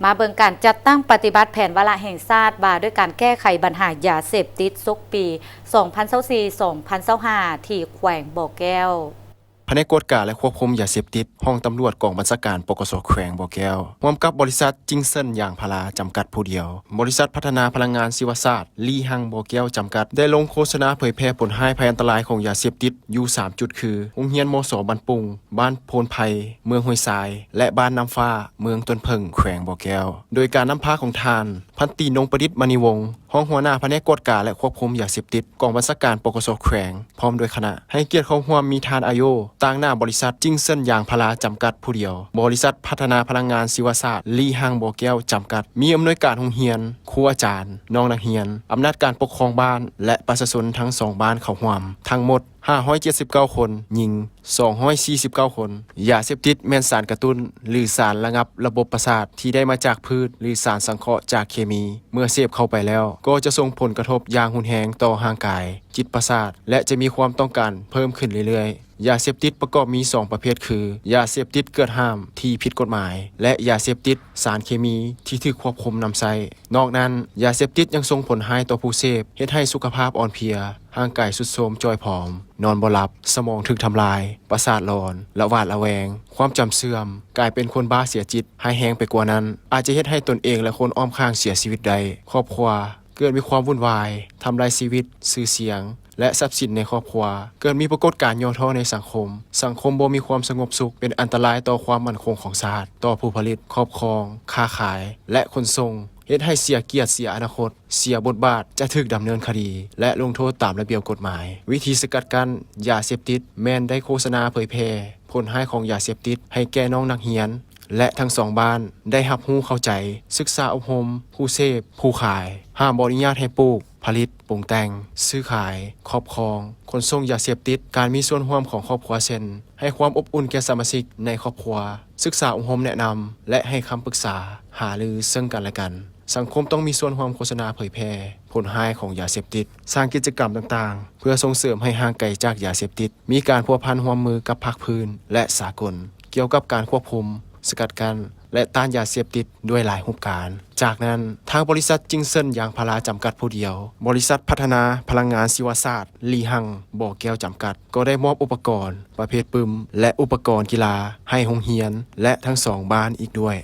มาเบิ่งการจัดตั้งปฏิบัติแผนวาระแห่งชาติว่าด้วยการแก้ไขปัญหายาเสพติดซกปี 2024-2025 ที่แขวงบ่อแก้วภายในกฎการและควบคุมยาเสพติดห้องตำรวจกองบัญชาการปกสแขวงบ่อแก้วร่วมกับบริษัทจิงเซินยางพาราจำกัดผู้เดียวบริษัทพัฒนาพลังงานชีวศาสตร์ลีฮังบ่อแก้วจำกัดได้ลงโฆษณาเผยแพร่ผลให้ภัยอันตรายของยาเสพติดอยู่3จุดคือโรงเรียนมสบ้านปุงบ้านโพนไผ่เมืองห้วยทรายและบ้านน้ำฟ้าเมืองต้นเพิงแขวงบ่อแก้วโดยการนำพาของทานพันตรีนงประดิษฐ์มณีวงศ์ห้องหัวหน้าแผนกกฎการและควบคุมยาเสพติดกองบัญชาการปกสแขวงพร้อมโดยคณะให้เกียรติเข้าร่วมมีทานอายุต่างหน้าบริษัทจิงเซินยางพาราจำกัดผู้เดียวบริษัทพัฒนาพลังงานชีวศาสตร์ลีฮังบ่อแก้วจำกัดมีอำนวยการโรงเรียนครูอาจารย์น้องนักเรียนอำนาจการปกครองบ้านและประชาชนทั้ง2บ้านเข้าร่วมทั้งหมด579 คนหญิง249 คนยาเสพติดแม่นสารกระตุ้นหรือสารระงับระบบประสาทที่ได้มาจากพืชหรือสารสังเคราะห์จากเคมีเมื่อเสพเข้าไปแล้วก็จะส่งผลกระทบอย่างรุนแรงต่อร่างกายจิตประสาทและจะมีความต้องการเพิ่มขึ้นเรื่อยๆยาเสพติดประกอบมี2ประเภทคือยาเสพติดเกิดห้ามที่ผิดกฎหมายและยาเสพติดสารเคมีที่ถูกควบคุมนำใช้นอกนั้นยาเสพติดยังส่งผลร้ายต่อผู้เสพเฮ็ดให้สุขภาพอ่อนเพลียร่างกายทรุดโทรมจ้อยผอมนอนบ่หลับสมองถูกทำลายประสาทหลอนละหวาดระแวงความจำเสื่อมกลายเป็นคนบ้าเสียจิตให้แห้งไปกว่านั้นอาจจะเฮ็ดให้ตนเองและคนอ้อมข้างเสียชีวิตได้ครอบครัวเกิดมีความวุ่นวายทำลายชีวิตชื่อเสียงและทรัพย์สินในครอบครัวเกิดมีปรากฏการณ์ย่อท้อในสังคมบ่มีความสงบสุขเป็นอันตรายต่อความมั่นคงของชาติต่อผู้ผลิตครอบครองค้าขายและขนส่งเฮ็ดให้เสียเกียรติเสียอนาคตเสียบทบาทจะถูกดำเนินคดีและลงโทษตามระเบียบกฎหมายวิธีสกัดกั้นยาเสพติดแม้นได้โฆษณาเผยแพร่ผลร้ายของยาเสพติดให้แก่น้องนักเรียนและทั้ง2บ้านได้รับรู้เข้าใจศึกษาอบรมผู้เสพผู้ขายห้ามบ่อนุญาตให้ปลูกผลิตปรุงแต่งซื้อขายครอบครองขนส่งยาเสพติดการมีส่วนร่วมของครอบครัวเช่นให้ความอบอุ่นแก่สมาชิกในครอบครัวศึกษาอบรมแนะนำและให้คำปรึกษาหารือซึ่งกันและกันสังคมต้องมีส่วนร่วมโฆษณาเผยแพร่ผลร้ายของยาเสพติดสร้างกิจกรรมต่างๆเพื่อส่งเสริมให้ห่างไกลจากยาเสพติดมีการพัวพันร่วมมือกับภาคพื้นและสากลเกี่ยวกับการควบคุมสกัดกั้นและต้านยาเสพติดด้วยหลายรูปการจากนั้นทางบริษัทจิงเซินยางพาราจำกัดผู้เดียวบริษัทพัฒนาพลังงานชีวศาสตร์ลีฮังบ่อแก้วจำกัดก็ได้มอบอุปกรณ์ประเภทปึมและอุปกรณ์กีฬาให้โรงเรียนและทั้ง2บ้านอีกด้วย